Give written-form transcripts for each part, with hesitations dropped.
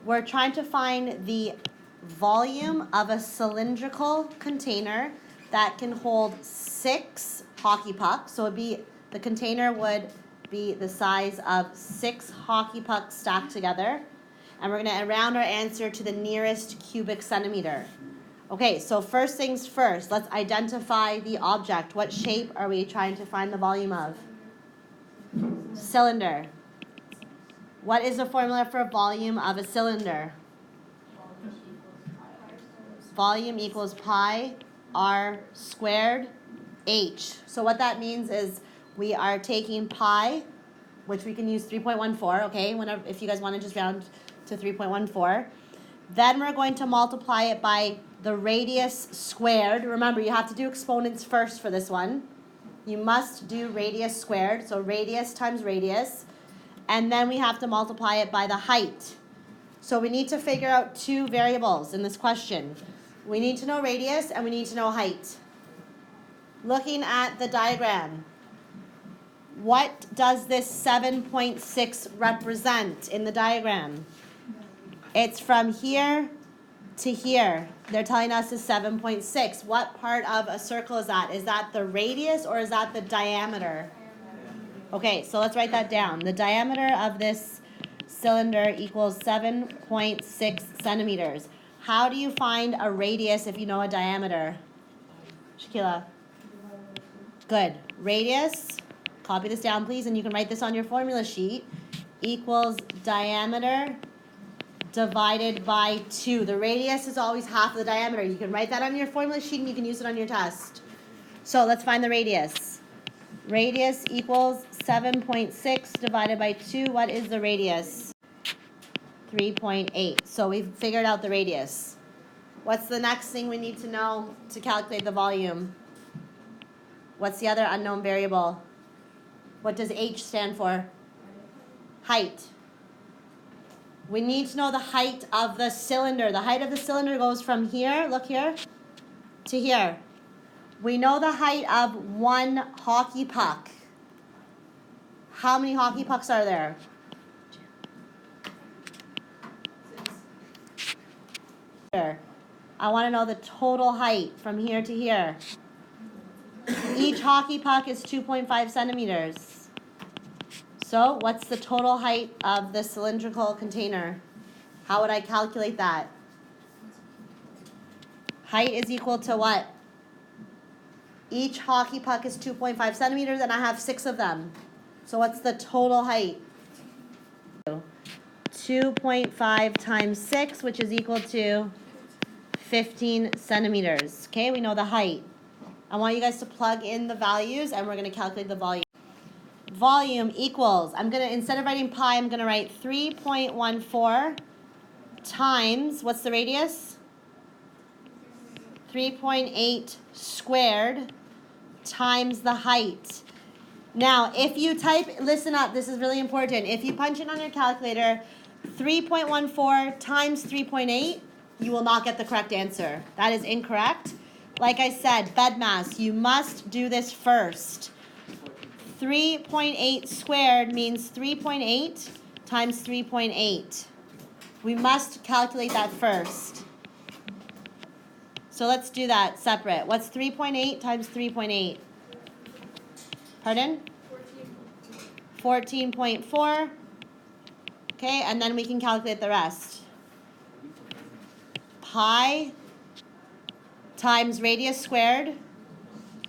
We're trying to find the volume of a cylindrical container that can hold 6 hockey pucks. So the container would be the size of 6 hockey pucks stacked together. And we're going to round our answer to the nearest cubic centimeter. Okay, so first things first, let's identify the object. What shape are we trying to find the volume of? Cylinder. What is the formula for volume of a cylinder? Volume equals pi r squared h. So what that means is we are taking pi, which we can use 3.14, okay, if you guys want to just round to 3.14. Then we're going to multiply it by the radius squared. Remember, you have to do exponents first for this one. You must do radius squared, so radius times radius. And then we have to multiply it by the height. So we need to figure out 2 variables in this question. We need to know radius and we need to know height. Looking at the diagram, what does this 7.6 represent in the diagram? It's from here to here. They're telling us it's 7.6. What part of a circle is that? Is that the radius or is that the diameter? Okay, so let's write that down. The diameter of this cylinder equals 7.6 centimeters. How do you find a radius if you know a diameter? Shaquila? Good. Radius, copy this down please, and you can write this on your formula sheet, equals diameter divided by 2. The radius is always half of the diameter. You can write that on your formula sheet and you can use it on your test. So let's find the radius. Radius equals 7.6 divided by 2. What is the radius? 3.8. So we've figured out the radius. What's the next thing we need to know to calculate the volume? What's the other unknown variable? What does H stand for? Height. We need to know the height of the cylinder. The height of the cylinder goes from here, look here, to here. We know the height of 1 hockey puck. How many hockey pucks are there? 6. I want to know the total height from here to here. Each hockey puck is 2.5 centimeters. So what's the total height of the cylindrical container? How would I calculate that? Height is equal to what? Each hockey puck is 2.5 centimeters and I have 6 of them. So what's the total height? 2.5 times 6, which is equal to 15 centimeters. Okay, we know the height. I want you guys to plug in the values and we're going to calculate the volume. Volume equals, instead of writing pi, I'm going to write 3.14 times, what's the radius? 3.8 squared times the height. Now, if you type, listen up, this is really important. If you punch in on your calculator, 3.14 times 3.8, you will not get the correct answer. That is incorrect. Like I said, BEDMAS, you must do this first. 3.8 squared means 3.8 times 3.8. We must calculate that first. So let's do that separate. What's 3.8 times 3.8? Pardon? 14.4. Okay, and then we can calculate the rest. Pi times radius squared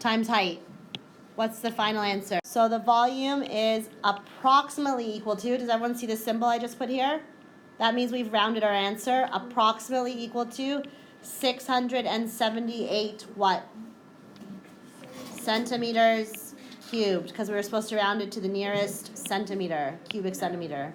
times height. What's the final answer? So the volume is approximately equal to, does everyone see the symbol I just put here? That means we've rounded our answer, approximately equal to 678 what? Centimeters cubed, because we were supposed to round it to the nearest centimeter, cubic centimeter.